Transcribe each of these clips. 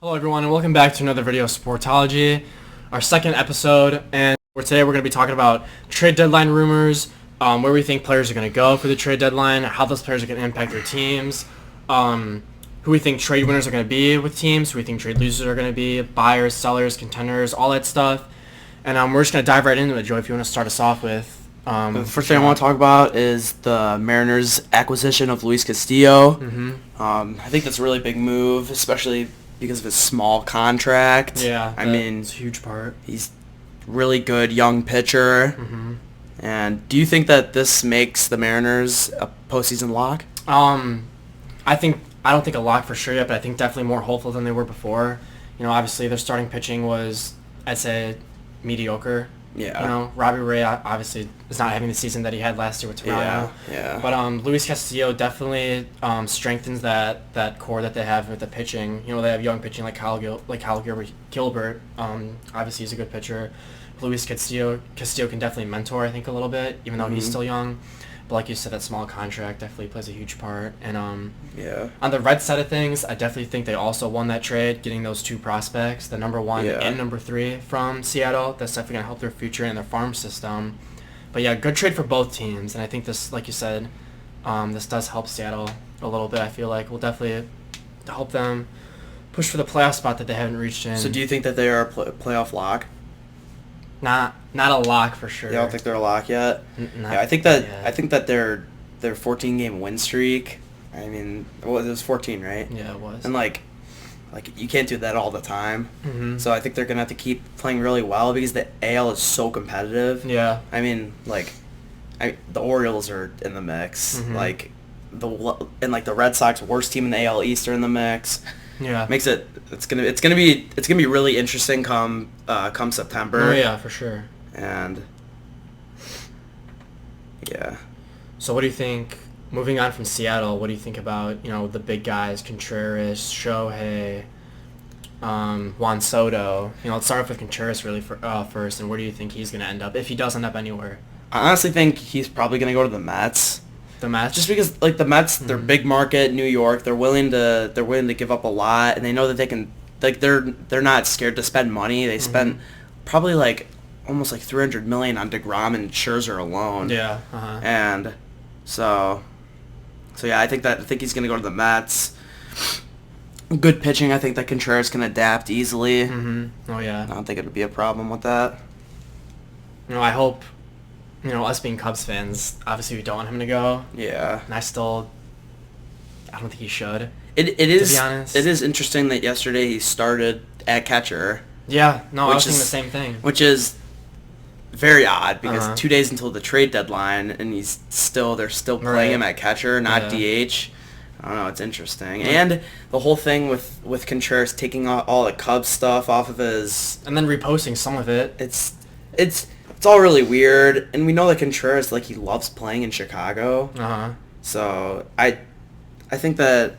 Hello everyone and welcome back to another video of Sportology, our second episode, and today we're going to be talking about trade deadline rumors, where we think players are going to go for the trade deadline, how those players are going to impact their teams, who we think trade winners are going to be with teams, who we think trade losers are going to be, buyers, sellers, contenders, all that stuff. And we're just going to dive right into it. Joe, if you want to start us off with... the first thing I want to talk about is the Mariners' acquisition of Luis Castillo. I think that's a really big move, especially because of his small contract. Yeah, I mean, it's a huge part. He's really good young pitcher. And do you think that this makes the Mariners a postseason lock? I don't think a lock for sure yet, but I think definitely more hopeful than they were before. You know, obviously their starting pitching was, I'd say, mediocre. Yeah. You know, Robbie Ray obviously is not having the season that he had last year with Toronto. Yeah. But Luis Castillo definitely strengthens that core that they have with the pitching. You know, they have young pitching like Kyle Gilbert. Obviously, he's a good pitcher. Luis Castillo can definitely mentor, I think, a little bit, even though he's still young. But like you said, that small contract definitely plays a huge part. And on the Red side of things, I definitely think they also won that trade, getting those two prospects, the number 1 and number 3 from Seattle. That's definitely going to help their future and their farm system. But yeah, good trade for both teams. And I think this, like you said, this does help Seattle a little bit. I feel like will definitely help them push for the playoff spot that they haven't reached in. So do you think that they are a playoff lock? Not a lock for sure. You don't think they're a lock yet? I think that their 14-game win streak. I mean, it was 14, right? Yeah, it was. And like you can't do that all the time. So I think they're gonna have to keep playing really well because the AL is so competitive. Yeah. I mean, the Orioles are in the mix. Like the Red Sox, worst team in the AL East, are in the mix. Yeah. Makes it's gonna be really interesting come September. Oh yeah, for sure. And yeah. So what do you think, moving on from Seattle, what do you think about, you know, the big guys, Contreras, Shohei, Juan Soto? You know, let's start off with Contreras really first, and where do you think he's going to end up, if he does end up anywhere? I honestly think he's probably going to go to the Mets. The Mets? Just because, like, the Mets, they're big market, New York, they're willing to give up a lot, and they know that they can, like, they're not scared to spend money. They spent probably, like, almost like $300 million on DeGrom and Scherzer alone. Yeah. And so yeah, I think he's gonna go to the Mets. Good pitching. I think that Contreras can adapt easily. Oh yeah. I don't think it'd be a problem with that. You know, I hope, you know, us being Cubs fans, obviously we don't want him to go. Yeah. And I don't think he should. It is, to be honest. It is interesting that yesterday he started at catcher. Yeah. No, I was thinking the same thing. Which is very odd because 2 days until the trade deadline, and they're still playing him at catcher, not DH. I don't know. It's interesting, and the whole thing with Contreras taking all the Cubs stuff off of his, and then reposting some of it. It's all really weird, and we know that Contreras, like, he loves playing in Chicago. So I think that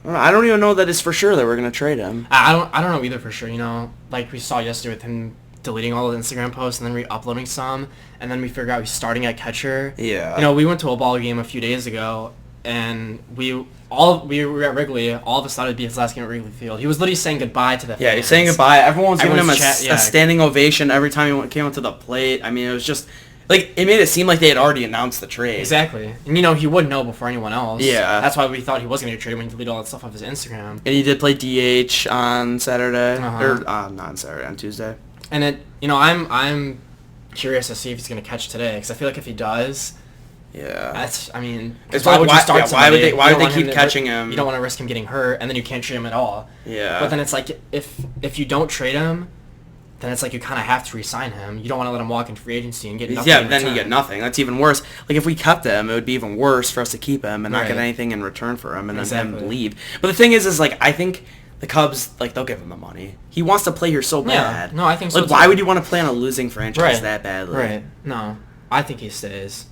I don't even know that it's for sure that we're gonna trade him. I don't know either for sure. You know, like we saw yesterday with him deleting all the Instagram posts and then re-uploading some, and then we figured out he's starting at catcher. Yeah. You know, we went to a ball game a few days ago, and we were at Wrigley. All of a sudden, it'd be his last game at Wrigley Field. He was literally saying goodbye to the fans. Yeah, he's saying goodbye. Everyone was giving him a yeah. standing ovation every time he came up to the plate. I mean, it was just, like, it made it seem like they had already announced the trade. Exactly. And, you know, he would know before anyone else. Yeah. That's why we thought he was going to get traded when he deleted all that stuff off his Instagram. And he did play DH on Saturday. Or, not on Saturday, on Tuesday. And you know, I'm curious to see if he's going to catch today, because I feel like if he does, I mean, why would you start somebody? Why would they keep catching him? You don't want to risk him getting hurt, and then you can't trade him at all. Yeah. But then it's like, if you don't trade him, then it's like you kind of have to re-sign him. You don't want to let him walk in free agency and get nothing. Yeah, then you get nothing. That's even worse. Like, if we kept him, it would be even worse for us to keep him and not get anything in return for him, and then him leave. But the thing is like, I think the Cubs, like, they'll give him the money. He wants to play here so bad. Yeah, no, I think so. Like, why would you want to play on a losing franchise that badly? Right. No, I think he stays.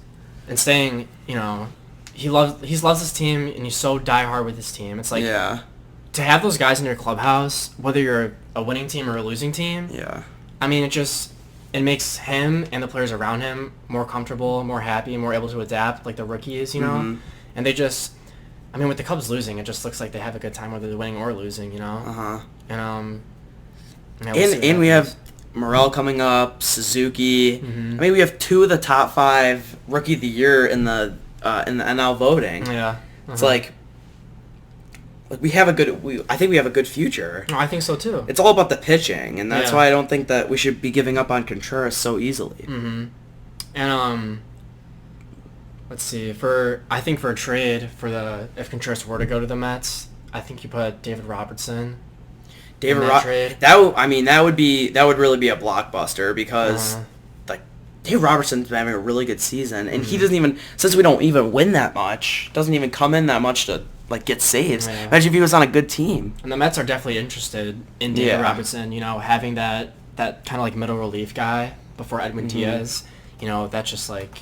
And staying, you know, he loves his team, and he's so diehard with his team. It's like, to have those guys in your clubhouse, whether you're a winning team or a losing team. Yeah. I mean, it makes him and the players around him more comfortable, more happy, more able to adapt, like the rookies, you know. And I mean, with the Cubs losing, it just looks like they have a good time whether they're winning or losing, you know? Uh-huh. And, yeah, And we have Morel coming up, Suzuki. Mm-hmm. I mean, we have 2 of the top 5 Rookie of the Year in the NL voting. Yeah. It's like we have a good. I think we have a good future. I think so too. It's all about the pitching, and that's Yeah. why I don't think that we should be giving up on Contreras so easily. Mm-hmm. And let's see. I think for a trade if Contreras were to go to the Mets, I think you put David Robertson. Trade. That would really be a blockbuster because like Dave Robertson's been having a really good season, and he doesn't even, since we don't even win that much, doesn't even come in that much to like get saves. Yeah. Imagine if he was on a good team. And the Mets are definitely interested in David Robertson. You know, having that kind of like middle relief guy before Edwin Diaz. You know, that just like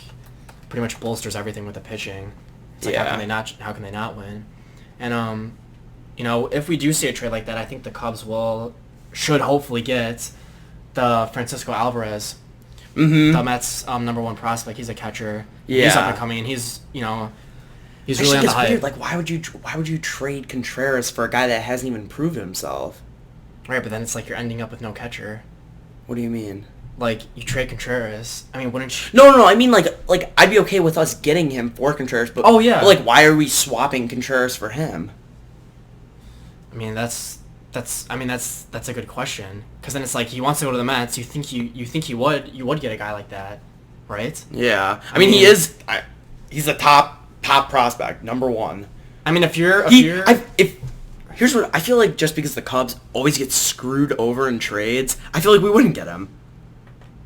pretty much bolsters everything with the pitching. It's like how can they not win? And you know, if we do see a trade like that, I think the Cubs should hopefully get the Francisco Alvarez, the Mets' number 1 prospect. He's a catcher. Yeah. He's up and coming. He's he's really on the hype. Weird. Like, why would you trade Contreras for a guy that hasn't even proved himself? Right, but then it's like you're ending up with no catcher. What do you mean? Like, you trade Contreras. I mean, wouldn't you? No. I mean, like I'd be okay with us getting him for Contreras, but yeah. But, like, why are we swapping Contreras for him? I mean, that's a good question. Because then it's like he wants to go to the Mets. You think he would get a guy like that, right? Yeah. I mean, he's a top prospect, number 1. I mean, here's what I feel like. Just because the Cubs always get screwed over in trades, I feel like we wouldn't get him.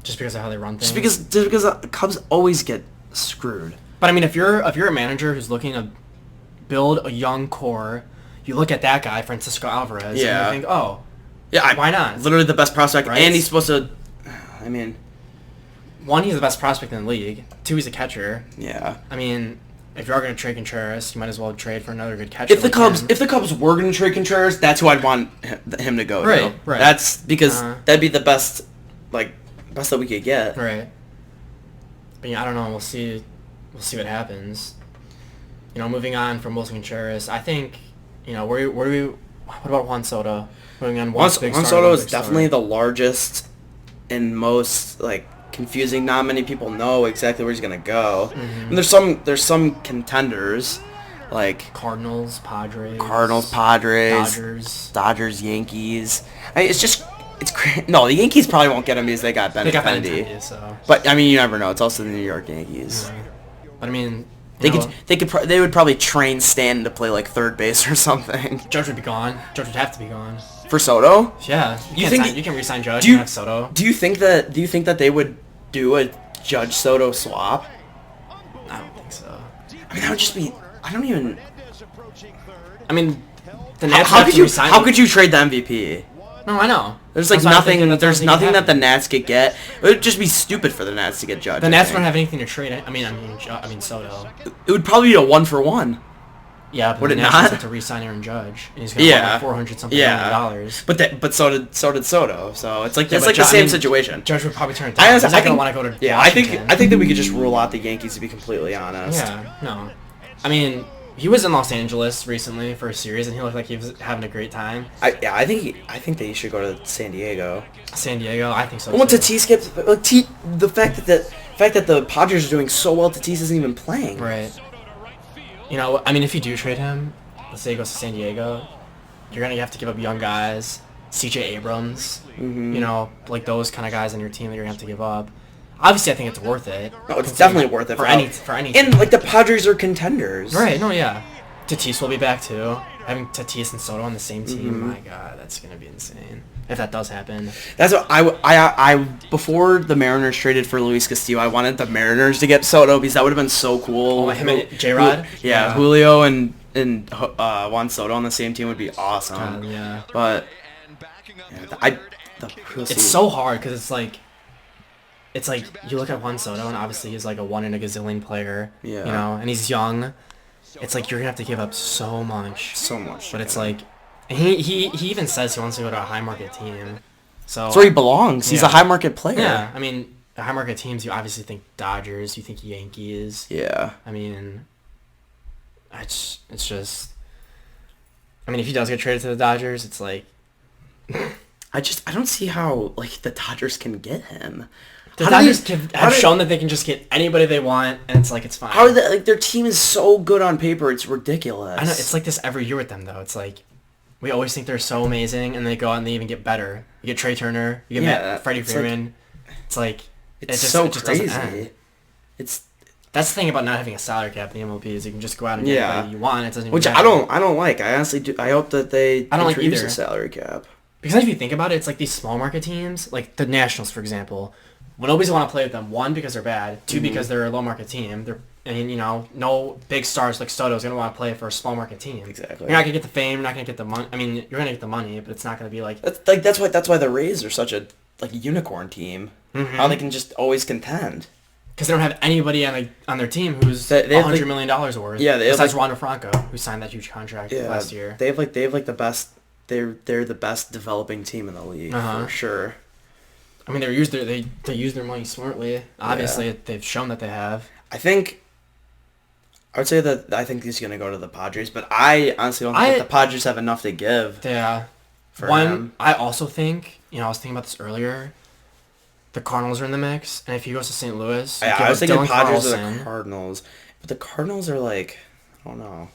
Just because of how they run things. Just because the Cubs always get screwed. But I mean, if you're a manager who's looking to build a young core, you look at that guy, Francisco Alvarez, and you think, why not? Literally the best prospect, right? And he's supposed to. I mean, 1, he's the best prospect in the league. 2, he's a catcher. Yeah. I mean, if you are going to trade Contreras, you might as well trade for another good catcher. If the Cubs were going to trade Contreras, that's who I'd want him to go. Right. That's because that'd be the best that we could get. Right. But yeah, I don't know. We'll see what happens. You know, moving on from Wilson Contreras, I think, you know, what about Juan Soto? Moving on, Juan Soto is definitely the largest and most confusing. Not many people know exactly where he's gonna go. And there's some contenders like Cardinals, Padres, Dodgers, Yankees. It's crazy. No, the Yankees probably won't get him because they got Benintendi. So. But I mean, you never know. It's also the New York Yankees. Yeah. But I mean, they would probably train Stanton to play like third base or something. Judge would be gone. Judge would have to be gone. For Soto? Yeah. You can re-sign Judge and have Soto. Do you think that they would do a Judge Soto swap? I don't think so. I mean, that would just be. I don't even. I mean, the Nats how could you trade the MVP? No, I know. There's nothing. There's nothing that the Nats could get. It would just be stupid for the Nats to get Judge. The Nats don't have anything to trade. I mean Soto. It would probably be a 1-for-1. Yeah, but would the it Nats not? have to re-sign Aaron Judge, and he's gonna want $400 something million. But so did Soto. So it's like the same situation. Judge would probably turn it down. He's not gonna want to go to Washington. I think that we could just rule out the Yankees, to be completely honest. Yeah, no. I mean, he was in Los Angeles recently for a series, and he looked like he was having a great time. I think that he should go to San Diego. San Diego, I think so. Once Tatis gets the fact that the Padres are doing so well, Tatis isn't even playing. Right. You know, I mean, if you do trade him, let's say he goes to San Diego, you're gonna have to give up young guys, C.J. Abrams. Mm-hmm. You know, like those kind of guys on your team that you're gonna have to give up. Obviously, I think it's worth it. No, it's definitely worth it for any team. And the Padres are contenders. Right? No, yeah. Tatis will be back too. Having Tatis and Soto on the same team, Mm-hmm. my God, that's gonna be insane. If that does happen. That's what I before the Mariners traded for Luis Castillo, I wanted the Mariners to get Soto because that would have been so cool. Oh, him and J-Rod? Yeah, Julio and Juan Soto on the same team would be awesome. Yeah. But it's so hard because it's like you look at Juan Soto and obviously he's like a 1 in a gazillion player. Yeah. You know, and he's young. It's like you're gonna have to give up so much. But it's like, he even says he wants to go to a high market team. So that's where he belongs. He's a high market player. Yeah, I mean, high market teams. You obviously think Dodgers. You think Yankees. Yeah. I mean, It's just. I mean, if he does get traded to the Dodgers, it's like. I don't see how like the Dodgers can get him. The Dodgers have shown that they can just get anybody they want, and it's like it's fine. How are they, like their team is so good on paper? It's ridiculous. I know it's like this every year with them though. It's like we always think they're so amazing, and they go out and they even get better. You get Trey Turner, you get Freddie Freeman. It's like it's so crazy. Doesn't end. That's the thing about not having a salary cap in the MLB is you can just go out and get anybody you want. It doesn't even Which matter. I don't like. I honestly do. I hope that they introduce a salary cap. Because if you think about it, it's like these small market teams, like the Nationals, for example. Well, nobody's want to play with them. One, because they're bad. Two, because they're a low market team. No big stars like Soto is gonna want to play for a small market team. Exactly. You're not gonna get the fame. You're not gonna get the money. I mean, you're gonna get the money, but it's not gonna be like. That's why the Rays are such a unicorn team. Mm-hmm. How they can just always contend. Because they don't have anybody on their team who's $100 million worth. Yeah, besides Wander Franco, who signed that huge contract last year. They have the best. They're the best developing team in the league for sure. I mean, they use their money smartly. Obviously, they've shown that they have. I would say that I think he's going to go to the Padres, but I honestly don't think the Padres have enough to give. Yeah. For him. I also think, I was thinking about this earlier. The Cardinals are in the mix, and if he goes to St. Louis, I was thinking Padres or the Cardinals, but the Cardinals are like, I don't know.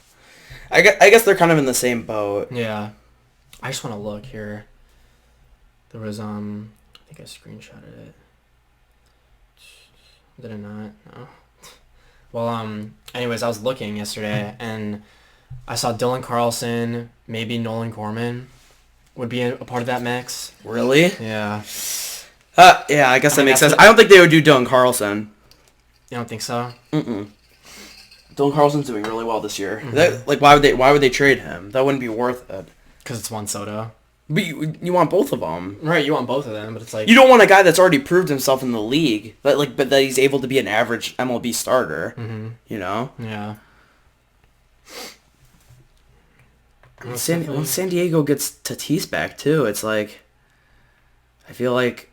I guess they're kind of in the same boat. Yeah. I just want to look here. There was I think I screenshotted it. Did I not? No. Well, anyways, I was looking yesterday, and I saw Dylan Carlson, maybe Nolan Gorman would be a part of that mix. Really? Yeah. Yeah, I guess that makes sense. I don't think they would do Dylan Carlson. You don't think so? Mm-mm. Dylan Carlson's doing really well this year. Mm-hmm. Why would they trade him? That wouldn't be worth it. Because it's Juan Soto. But you want both of them. Right, you want both of them, but it's like... You don't want a guy that's already proved himself in the league, but that he's able to be an average MLB starter. Mm-hmm. You know? Yeah. When San Diego gets Tatis back, too, it's like... I feel like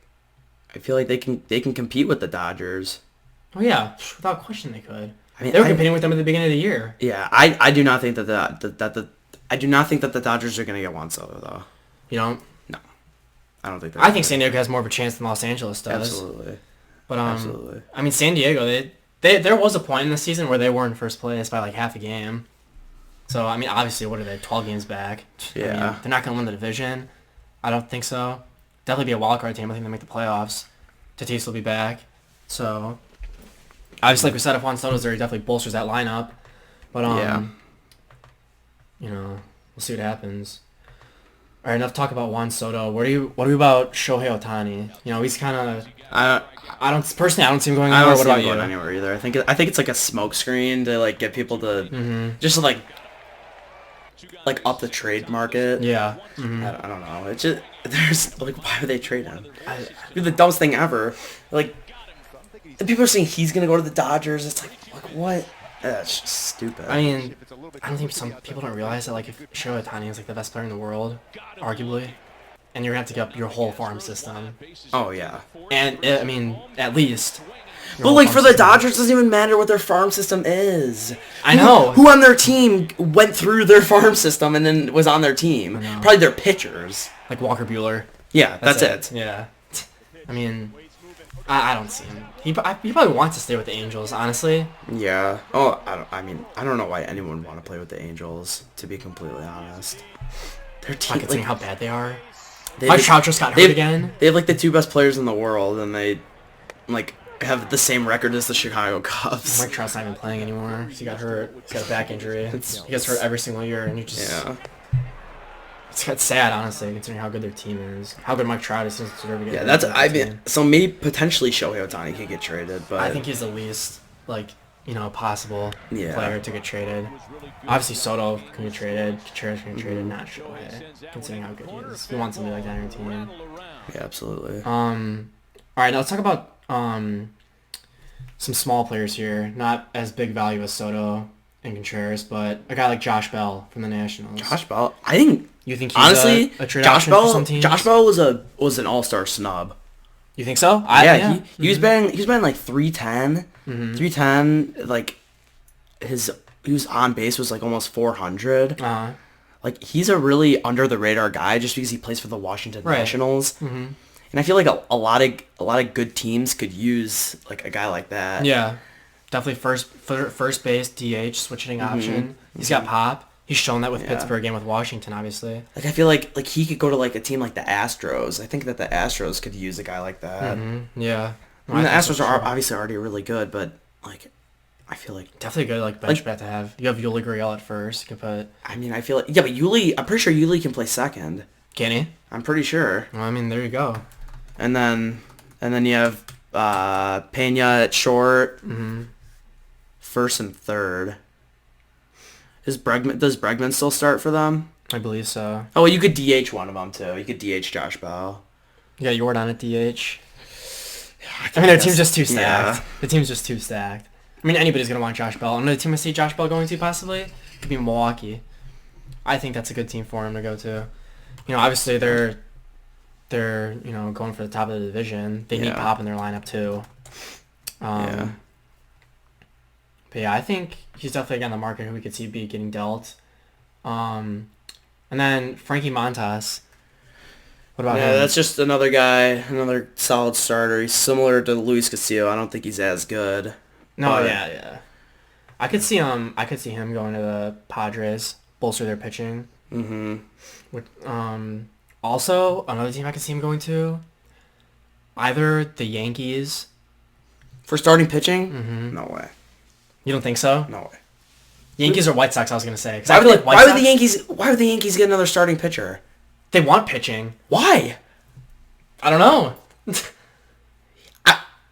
they can compete with the Dodgers. Oh, yeah. Without question they could. I mean, they were competing with them at the beginning of the year. Yeah, I do not think that the Dodgers are going to get Juan Soto, though. You don't? No. I don't think that. I think San Diego has more of a chance than Los Angeles does. Absolutely. But absolutely. I mean, San Diego, there was a point in the season where they were in first place by like half a game. So, I mean, obviously, what are they, 12 games back? Yeah. I mean, they're not going to win the division. I don't think so. Definitely be a wild card team. I think they'll make the playoffs. Tatis will be back. So, obviously, like we said, if Juan Soto's there, he definitely bolsters that lineup. But, we'll see what happens. All right, enough talk about Juan Soto. What do we about Shohei Ohtani? He's kind of... I don't see him going anywhere. What about you? Anywhere either. I think it's like a smokescreen to like get people to just like up the trade market. Yeah. Mm-hmm. I don't know. It's just there's like why would they trade him? The dumbest thing ever. Like the people are saying he's gonna go to the Dodgers. It's like what? That's just stupid. I mean, I don't think some people don't realize that like if Shohei Ohtani is like the best player in the world, arguably, and you're gonna have to get up your whole farm system. Oh yeah. And I mean, at least. But like for the Dodgers, it doesn't even matter what their farm system is. I know. Who on their team went through their farm system and then was on their team? Probably their pitchers. Like Walker Buehler. Yeah, that's it. Yeah. I mean, I don't see him. He probably wants to stay with the Angels, honestly. Yeah. Oh, I don't know why anyone would want to play with the Angels, to be completely honest. Their team, considering how bad they are. Mike Trout just got hurt again. They have like the two best players in the world, and they like have the same record as the Chicago Cubs. Mike Trout's not even playing anymore. He got hurt. He's got a back injury. He gets hurt every single year, and it's sad, honestly, considering how good their team is. How good Mike Trout is. So maybe potentially Shohei Ohtani could get traded, but I think he's the least possible player to get traded. Obviously, Soto can get traded. Contreras can get traded. Not Shohei, considering how good he is. We want somebody like that on our team. Yeah, absolutely. All right, now let's talk about some small players here. Not as big value as Soto and Contreras, but a guy like Josh Bell from the Nationals. Josh Bell, I think. You think he's honestly a trade option for some teams? Josh Bell was an all-star snub. You think so? He was batting like 310. 310, like his on base was like almost 400. Uh-huh. Like, he's a really under the radar guy just because he plays for the Washington Nationals. Mm-hmm. And I feel like a lot of good teams could use like a guy like that. Yeah, definitely first base, DH, switch hitting option. He's got pop. He's shown that with Pittsburgh and with Washington, obviously. Like, I feel like he could go to like a team like the Astros. I think that the Astros could use a guy like that. Mm-hmm. Yeah. I mean, the Astros are obviously already really good, but like, I feel like definitely good like bench bat to have. You have Yuli Gurriel at first. You can put. I mean, I feel like but Yuli. I'm pretty sure Yuli can play second. Can he? I'm pretty sure. Well, I mean, there you go. And then you have Pena at short, first and third. Does Bregman still start for them? I believe so. Oh, well, you could DH one of them too. You could DH Josh Bell. You got Jordan at DH. I mean, their team's just too stacked. Yeah. The team's just too stacked. I mean, anybody's going to want Josh Bell. Another team I see Josh Bell going to, possibly, could be Milwaukee. I think that's a good team for him to go to. You know, obviously, they're going for the top of the division. They need pop in their lineup, too. But, yeah, I think he's definitely on the market who we could see be getting dealt. And then Frankie Montas. What about him? That's just another guy, another solid starter. He's similar to Luis Castillo. I don't think he's as good. No, yeah. I could see him going to the Padres, bolster their pitching. Mm-hmm. Also, another team I could see him going to, either the Yankees. For starting pitching? Mm-hmm. No way. You don't think so? No way. Yankees or White Sox, I was going to say. Why would the Yankees get another starting pitcher? They want pitching. Why? I don't know.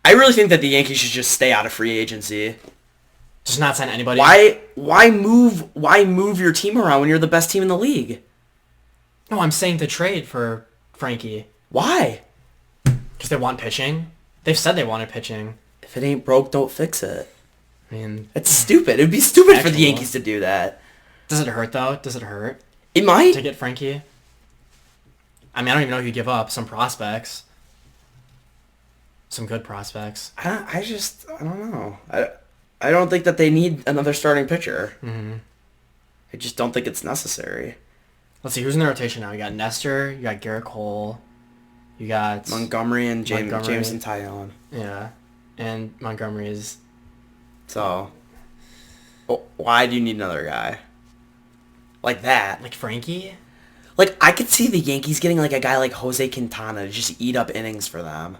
I really think that the Yankees should just stay out of free agency. Just not sign anybody. Why move your team around when you're the best team in the league? No, I'm saying to trade for Frankie. Why? Because they want pitching. They've said they wanted pitching. If it ain't broke, don't fix it. I mean, it's stupid. It would be stupid for the Yankees to do that. Does it hurt though? Does it hurt? It might. To get Frankie. I mean, I don't even know who you give up. Some prospects. Some good prospects. I don't know. I don't think that they need another starting pitcher. Mm-hmm. I just don't think it's necessary. Let's see, who's in the rotation now? You got Nestor, you got Garrett Cole, you got... Montgomery and Jameson Taillon. Yeah, and Montgomery is... So, why do you need another guy? Like that? Like Frankie? Like, I could see the Yankees getting like a guy like Jose Quintana to just eat up innings for them.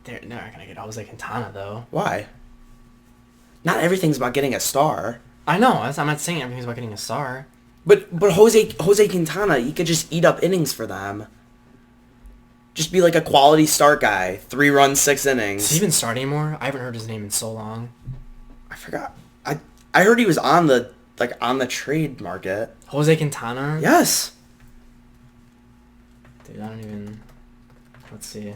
They're not going to get Jose Quintana, though. Why? Not everything's about getting a star. I know. I'm not saying everything's about getting a star. But Jose Quintana, he could just eat up innings for them. Just be like a quality start guy. 3 runs, 6 innings. Does he even start anymore? I haven't heard his name in so long. I forgot. I heard he was on the trade market. Jose Quintana? Yes. Dude, I don't even... Let's see.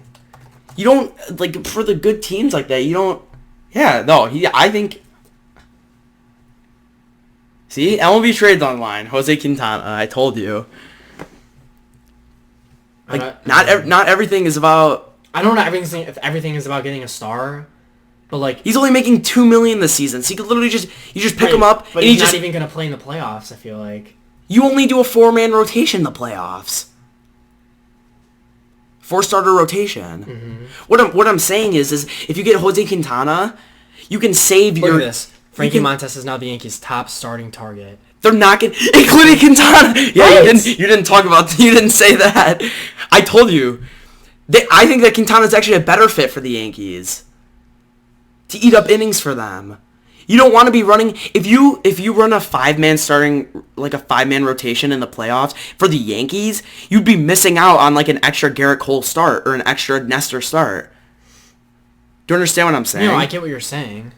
You don't, like, for the good teams like that, you don't... Yeah, no, I think... See? MLB trades online. Jose Quintana, I told you. Like, not everything is about... I don't know if everything is about getting a star, but, like... He's only making $2 million this season, so you could literally just pick him up, but and he's not even going to play in the playoffs, I feel like. You only do a 4-man rotation in the playoffs. 4-starter rotation. Mm-hmm. What I'm saying is if you get Jose Quintana, you can save Look at this. Frankie Montas is now the Yankees' top starting target. They're not going to... Including Quintana! Yeah, right. You didn't talk about... You didn't say that. I told you. I think that Quintana's actually a better fit for the Yankees. To eat up innings for them. You don't want to be running... If you run a 5-man starting... Like a 5-man rotation in the playoffs for the Yankees, you'd be missing out on like an extra Garrett Cole start or an extra Nestor start. Do you understand what I'm saying? No, I get what you're saying.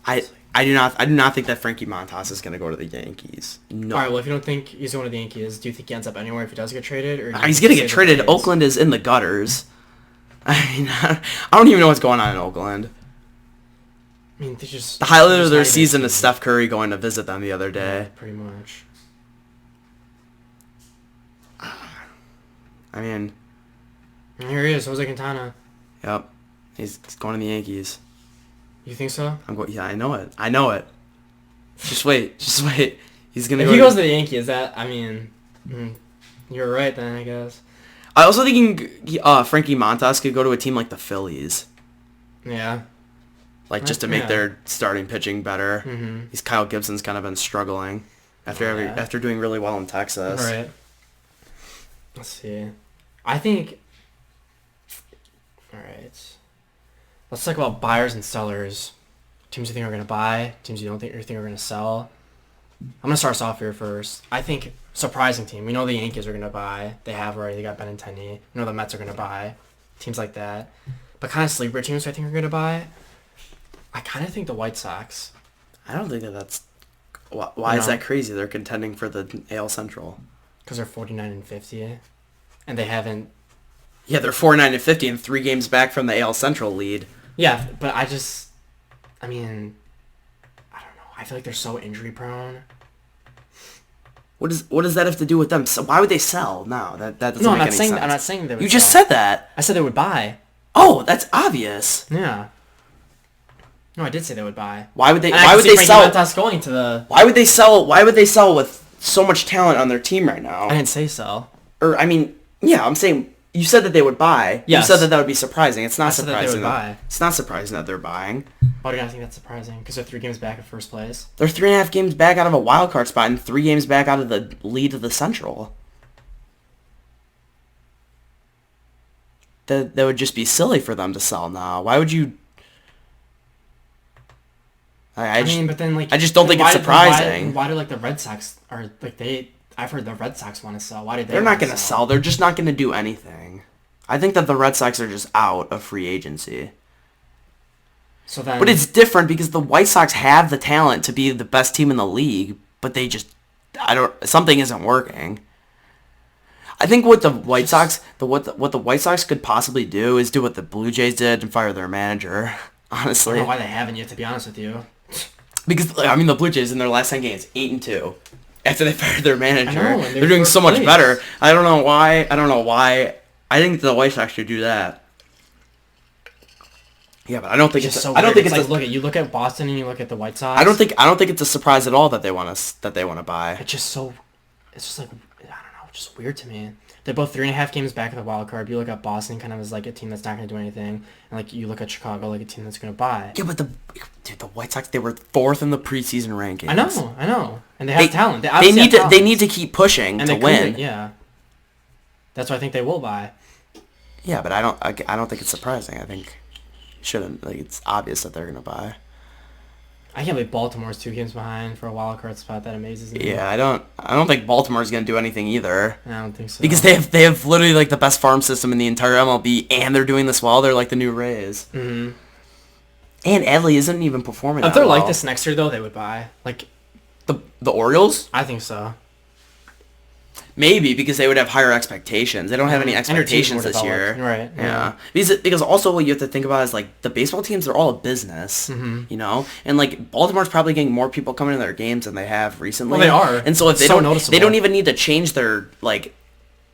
I do not think that Frankie Montas is going to go to the Yankees. No. All right, well, if you don't think he's going to the Yankees, do you think he ends up anywhere if he does get traded? Or He's going to get traded. Oakland is in the gutters. I mean, I don't even know what's going on in Oakland. I mean, the highlight of their season is Steph Curry going to visit them the other day. Yeah, pretty much. I mean... And here he is, Jose Quintana. Yep. He's going to the Yankees. You think so? Yeah, I know it. I know it. Just wait. Just wait. He's gonna. If he goes to the Yankees, you're right then, I guess. I also think Frankie Montas could go to a team like the Phillies. Yeah. Like just to make their starting pitching better. Mm-hmm. These Kyle Gibson's kind of been struggling after doing really well in Texas. All right. Let's see. I think. All right. Let's talk about buyers and sellers. Teams you think are going to buy. Teams you think are going to sell. I'm going to start us off here first. I think surprising team. We know the Yankees are going to buy. They have already. They got Benintendi. We know the Mets are going to buy. Teams like that. But kind of sleeper teams I think are going to buy. I kind of think the White Sox. I don't think that's... Why is that crazy? They're contending for the AL Central. Because they're 49-50. And they haven't... Yeah, they're 49-50 and 3 games back from the AL Central lead. Yeah, but I don't know. I feel like they're so injury prone. What does that have to do with them? So why would they sell now? That doesn't make any sense. I'm not saying they would You just said that. I said they would buy. Oh, that's obvious. Yeah. No, I did say they would buy. Why would they sell? Why would they sell? Why would they sell with so much talent on their team right now? I didn't say sell. I'm saying you said that they would buy. Yes. You said that would be surprising. It's not surprising. That they would buy. It's not surprising that they're buying. Why do you guys think that's surprising? Because they're 3 games back at first place. They're 3.5 games back out of a wild card spot and 3 games back out of the lead of the Central. That would just be silly for them to sell now. Why would you? I just don't think it's surprising. Why do the Red Sox I've heard the Red Sox want to sell. Why did they? They're not going to sell. They're just not going to do anything. I think that the Red Sox are just out of free agency. But it's different because the White Sox have the talent to be the best team in the league, but something isn't working. I think what the White Sox could possibly do is do what the Blue Jays did and fire their manager. Honestly, I don't know why they haven't yet. To be honest with you, because the Blue Jays in their last 10 games 8-2 after they fired their manager. I know, they're doing so much better. I don't know why. I think the White Sox should do that. Yeah, but I don't think it's. I don't think it's. You look at Boston and you look at the White Sox. I don't think it's a surprise at all that they want to buy. It's just I don't know, just weird to me. They're both 3.5 games back of the wild card. You look at Boston kind of as a team that's not going to do anything, and you look at Chicago like a team that's going to buy. Yeah, but the White Sox, they were 4th in the preseason rankings. I know, and they have talent. They need to keep pushing to win. Yeah, that's why I think they will buy. Yeah, but I don't think it's surprising. I think shouldn't it's obvious that they're going to buy. I can't believe Baltimore's 2 games behind for a wild card spot. That amazes me. Yeah, I don't think Baltimore's gonna do anything either. I don't think so. Because they have literally the best farm system in the entire MLB, and they're doing this well. They're the new Rays. Mm-hmm. And Adley isn't even performing. If they're like this next year, though, they would buy the Orioles. I think so. Maybe because they would have higher expectations. They don't have any expectations this year. Right. Yeah. Because also what you have to think about is the baseball teams are all a business, and Baltimore's probably getting more people coming to their games than they have recently. Well, they are. And so if they don't even need to change their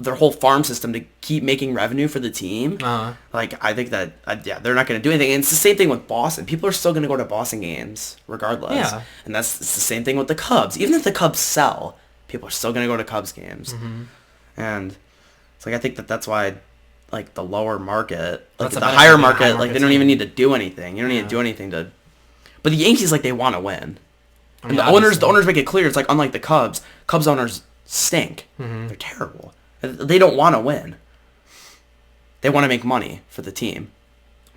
whole farm system to keep making revenue for the team. Uh-huh. I think that they're not going to do anything. And it's the same thing with Boston. People are still going to go to Boston games regardless. Yeah. And it's the same thing with the Cubs. Even if the Cubs sell, people are still going to go to Cubs games. Mm-hmm. And it's I think that's why the lower market, the higher market, they don't even need to do anything. You don't need to do anything to. But the Yankees they want to win. And the owners make it clear. It's unlike the Cubs owners stink. Mm-hmm. They're terrible. They don't want to win. They want to make money for the team.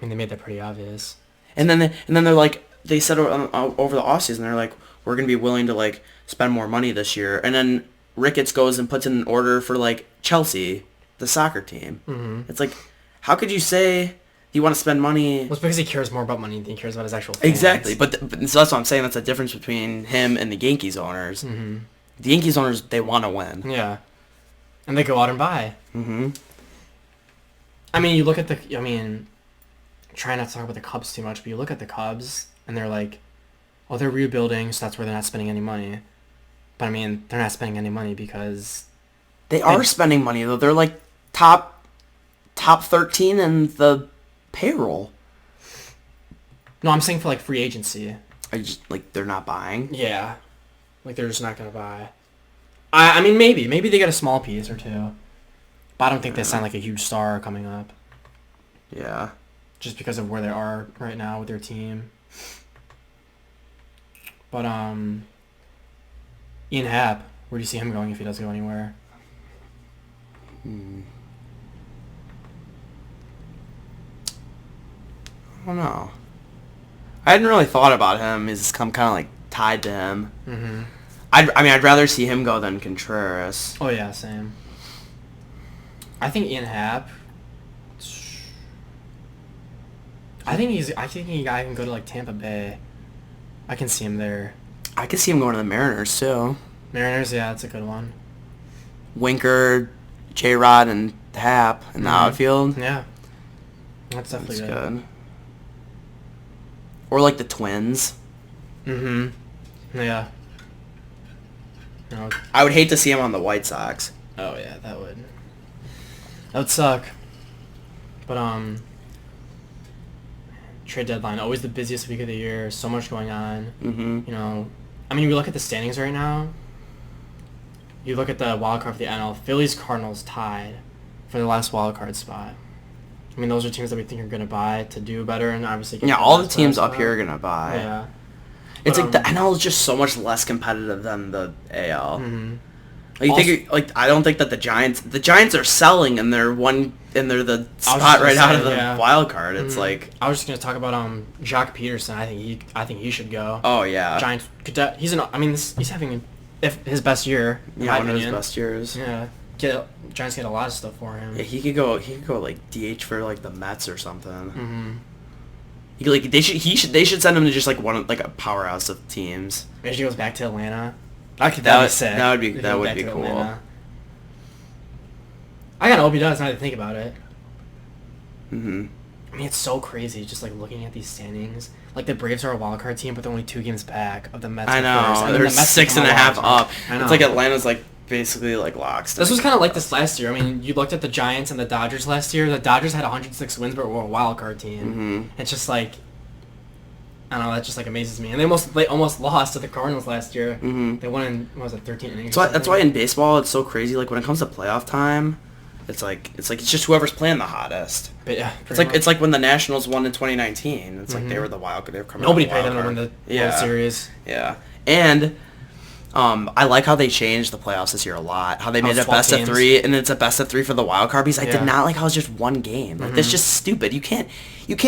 They made that pretty obvious. And then they're they said over the offseason, they're we're going to be willing to spend more money this year. And then Ricketts goes and puts in an order for Chelsea, the soccer team. Mm-hmm. It's how could you say you want to spend money? Well, it's because he cares more about money than he cares about his actual fans. Exactly. But so that's what I'm saying. That's the difference between him and the Yankees owners. Mm-hmm. The Yankees owners, they want to win. Yeah. And they go out and buy. Mm-hmm. You look at try not to talk about the Cubs too much, but you look at the Cubs, and they're they're rebuilding, so that's where they're not spending any money. But, they're not spending any money because... They are spending money, though. They're, top 13 in the payroll. No, I'm saying for like free agency. I just like they're not buying. Yeah, like they're just not gonna buy. I mean maybe they get a small piece or two, but I don't think they sign like a huge star coming up. Yeah. Just because of where they are right now with their team. But Ian Happ, where do you see him going if he does go anywhere? I don't know. I hadn't really thought about him. I'm kind of like tied to him. Mm-hmm. I'd rather see him go than Contreras. Oh yeah, same. I think Ian Happ. I think he can go to like Tampa Bay. I can see him there. I could see him going to the Mariners too. Mariners, yeah, that's a good one. Winker, J-Rod, and Happ in the outfield. Yeah, that's definitely good. Or like the Twins. Mm-hmm. Yeah. No. I would hate to see him on the White Sox. Oh yeah, that would suck. But trade deadline, always the busiest week of the year. So much going on. Mm-hmm. You know, I mean, you look at the standings right now. You look at the wild card for the NL. Phillies, Cardinals tied for the last wild card spot. I mean, those are teams that we think are going to buy to do better, and obviously. Yeah, all the teams up here are going to buy. Yeah. It's like the NL is just so much less competitive than the AL. Mm-hmm. I don't think that the Giants are selling and they're the spot right out of the wild card. It's like I was just gonna talk about Jock Peterson. I think he should go. Oh yeah. Giants. He's having his best year. Yeah, one of his best years. Yeah. Giants get a lot of stuff for him. Yeah, he could go like DH for like the Mets or something. Mm-hmm. They should send him to just like a powerhouse of teams. Maybe he goes back to Atlanta. That would be cool. Atlanta. I gotta hope he does. Now that I think about it. Mm-hmm. I mean, it's so crazy just like looking at these standings. Like the Braves are a wild card team, but they're only 2 games back of the Mets. I know. They're 6.5 up. It's like Atlanta's like basically like locks. This was kind of like this last year. I mean, you looked at the Giants and the Dodgers last year. The Dodgers had 106 wins, but were a wild card team. Mm-hmm. It's just like, I don't know. That just like amazes me. And they almost lost to the Cardinals last year. Mm-hmm. They won in 13 innings. So that's why in baseball it's so crazy. Like when it comes to playoff time, it's just whoever's playing the hottest. But yeah, it's like when the Nationals won in 2019. It's like they were the wild card. They were coming. Nobody paid them to win the World Series. Yeah, and I like how they changed the playoffs this year a lot. How they made it a best of 3, and it's a best of 3 for the wild card. Because I did not like how it's just one game. Like that's just stupid. You can't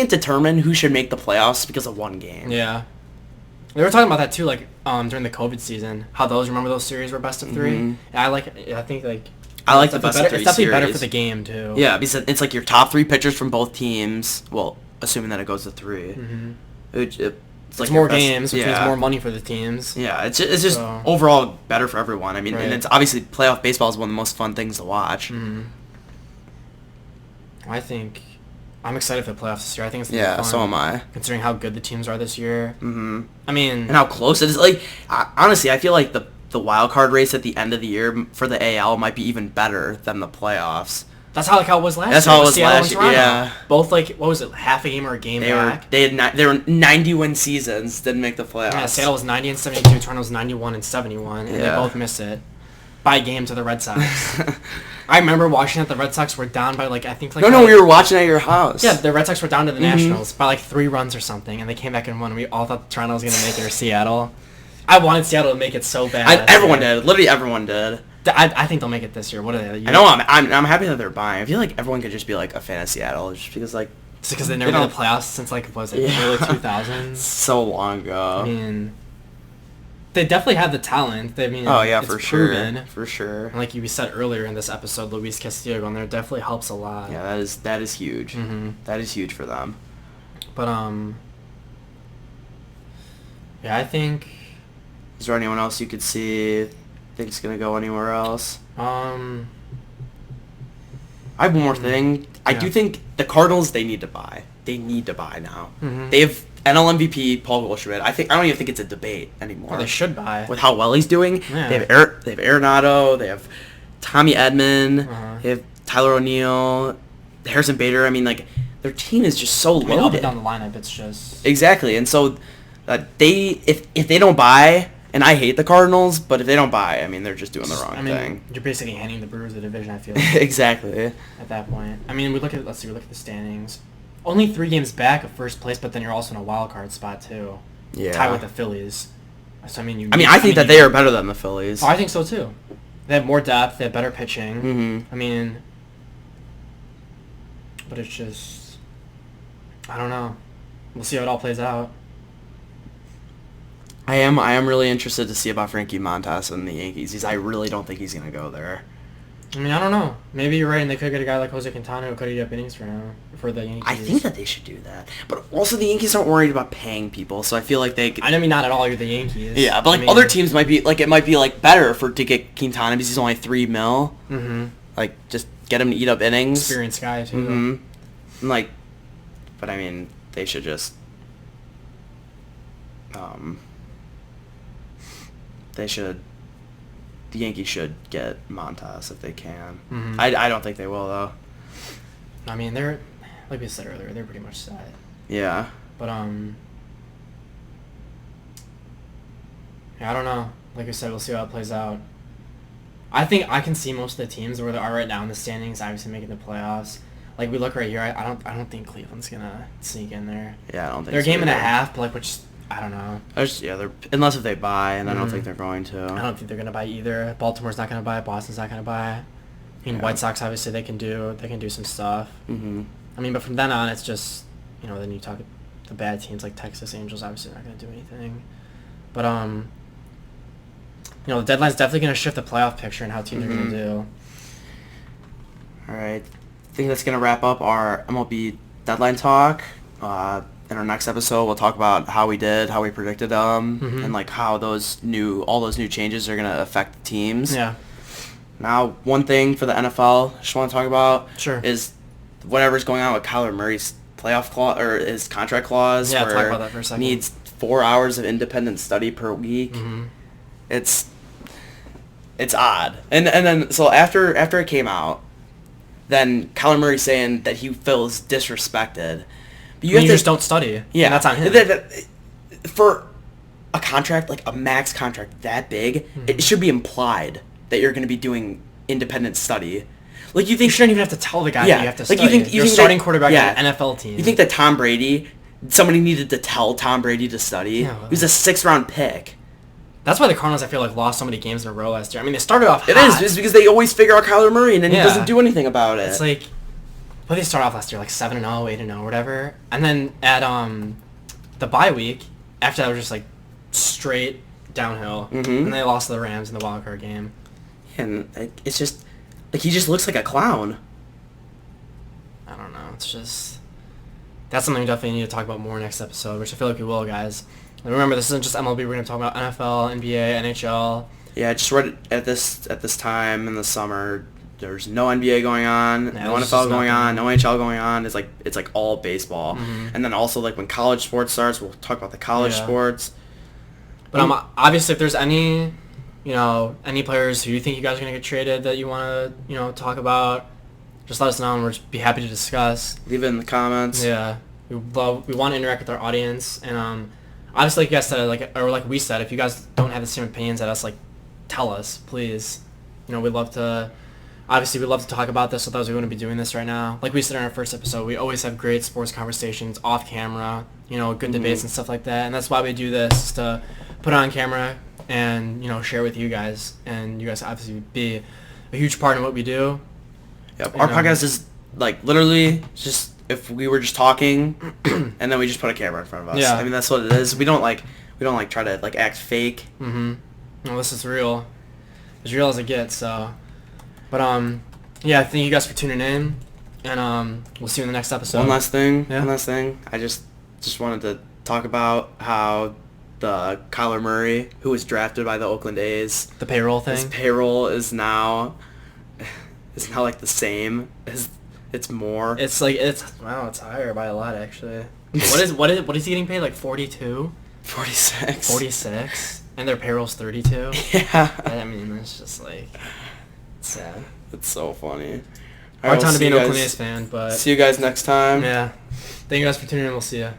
determine who should make the playoffs because of one game. Yeah, they were talking about that too. Like during the COVID season, how those series were best of 3. And I like the best of 3 series. It's definitely better for the game too. Yeah, because it's like your top 3 pitchers from both teams. Well, assuming that it goes to 3. Mm-hmm. It's like more games, which means more money for the teams. Yeah, it's just overall better for everyone. I mean, and it's obviously playoff baseball is one of the most fun things to watch. Mm-hmm. I'm excited for the playoffs this year. I think it's gonna be fun, so am I. Considering how good the teams are this year. Mm-hmm. I mean, and how close it is. Like, honestly, I feel like the wild card race at the end of the year for the AL might be even better than the playoffs. That's how it was last year. That's how it was last year. Yeah. Both what was it, half a game or a game back? They were 90-win seasons, didn't make the playoffs. Yeah, Seattle was 90 and 72, Toronto was 91 and 71, and they both missed it by a game to the Red Sox. I remember watching that the Red Sox were down by No, we were watching at your house. Yeah, the Red Sox were down to the Nationals by 3 runs or something, and they came back and won. And we all thought Toronto was going to make it or Seattle. I wanted Seattle to make it so bad. Everyone did. Literally everyone did. I think they'll make it this year. What are they? I know. I'm happy that they're buying. I feel like everyone could just be like a fan of Seattle, just because just because they never made the playoffs since early 2000s. So long ago. I mean, they definitely have the talent. It's for proven. Sure, for sure. And like you said earlier in this episode, Luis Castillo going there definitely helps a lot. Yeah, that is huge. Mm-hmm. That is huge for them. But yeah, I think. Is there anyone else you could see think's gonna go anywhere else? I have one more thing. I do think the Cardinals, they need to buy. They need to buy now. Mm-hmm. They have NL MVP Paul Goldschmidt. I don't even think it's a debate anymore. Well, they should buy with how well he's doing. Yeah. They have Arenado. They have Tommy Edman. They have Tyler O'Neill, Harrison Bader. I mean, like their team is just so I mean, up loaded. and down the lineup, it's just Exactly, and so if they don't buy, and I hate the Cardinals, but if they don't buy, I mean, they're just doing the wrong thing. You're basically handing the Brewers the division, I feel like. Exactly. At that point. I mean, we look at the standings. Only 3 games back of first place, but then you're also in a wild card spot too. Yeah. Tied with the Phillies. So I think that they are better than the Phillies. Oh, I think so too. They have more depth. They have better pitching. Mm-hmm. I mean, but it's just, I don't know. We'll see how it all plays out. I am really interested to see about Frankie Montas and the Yankees. I really don't think he's gonna go there. I mean, I don't know. Maybe you're right, and they could get a guy like Jose Quintana who could eat up innings for the Yankees. I think that they should do that, but also the Yankees aren't worried about paying people, so I feel like they. I mean, not at all. You're the Yankees. Yeah, but other teams might be it might be better to get Quintana because he's only $3 million. Mm-hmm. Just get him to eat up innings. Experienced guy too. Mm-hmm. And but I mean, they should just. The Yankees should get Montas if they can. Mm-hmm. I don't think they will though. I mean, they're like we said earlier, they're pretty much set. Yeah. But yeah, I don't know. Like I said, we'll see how it plays out. I think I can see most of the teams where they are right now in the standings, obviously making the playoffs. Like we look right here, I don't think Cleveland's gonna sneak in there. Yeah, I don't think they're a so game and a either. half, but which I don't know. They're unless if they buy, and I don't think they're going to. I don't think they're gonna buy either. Baltimore's not gonna buy. Boston's not gonna buy. I mean, White Sox obviously they can do some stuff. Mm-hmm. I mean, but from then on, it's just then you talk the bad teams like Texas Angels obviously not gonna do anything. But the deadline's definitely gonna shift the playoff picture and how teams are gonna do. All right, I think that's gonna wrap up our MLB deadline talk. In our next episode, we'll talk about how we did, how we predicted them, and how all those new changes are gonna affect the teams. Yeah. Now, one thing for the NFL, I just want to talk about is whatever's going on with Kyler Murray's playoff clause or his contract clause. Yeah, where talk about that for a second. Needs 4 hours of independent study per week. Mm-hmm. It's odd, and then so after it came out, then Kyler Murray saying that he feels disrespected. But you just don't study. Yeah, and that's on him. For a contract, a max contract that big, it should be implied that you're going to be doing independent study. You think you shouldn't even have to tell the guy that you have to study. You're think starting quarterback on an NFL team. You think that Tom Brady, somebody needed to tell Tom Brady to study? Yeah, well, he was a 6th-round pick. That's why the Cardinals, I feel lost so many games in a row last year. I mean, they started off hot. It is. It's because they always figure out Kyler Murray, and then he doesn't do anything about it. It's they started off last year 7-0, 8-0, whatever. And then at the bye week, after that, was just straight downhill. And they lost to the Rams in the wild card game. And it's just he just looks like a clown. I don't know. It's just that's something we definitely need to talk about more next episode, which I feel like we will, guys. And remember, this isn't just MLB. We're going to talk about NFL, NBA, NHL. Yeah, just right at this time in the summer, there's no NBA going on, no NFL going on, no NHL going on. It's all baseball. And then also when college sports starts, we'll talk about the college sports. But obviously, if there's any players who you think you guys are going to get traded that you want to talk about, just let us know and we'll be happy to discuss. Leave it in the comments. Yeah, we want to interact with our audience, and obviously, like you guys said, like we said, if you guys don't have the same opinions as us, tell us, please. We'd love to. Obviously, we'd love to talk about this. Otherwise, we wouldn't be doing this right now. Like we said in our first episode, we always have great sports conversations off camera. Good debates and stuff like that, and that's why we do this, is to put it on camera and share with you guys, and you guys obviously be a huge part of what we do. Yep. Our podcast is literally just if we were just talking and then we just put a camera in front of us. Yeah. I mean, that's what it is. We don't try to act fake. No, this is real. As real as it gets. So, but yeah, thank you guys for tuning in, and we'll see you in the next episode. One last thing. Yeah. One last thing. I just wanted to talk about how the Kyler Murray, who was drafted by the Oakland A's, The payroll thing. his payroll is now the same. It's more. It's it's higher by a lot actually. What is he getting paid? 42? 46. 46? And their payroll's 32? Yeah. I mean, it's just sad. It's so funny. All right, Hard time we'll to be see an you Oakland guys- A's fan, but See you guys next time. yeah. Thank you guys for tuning in. We'll see you.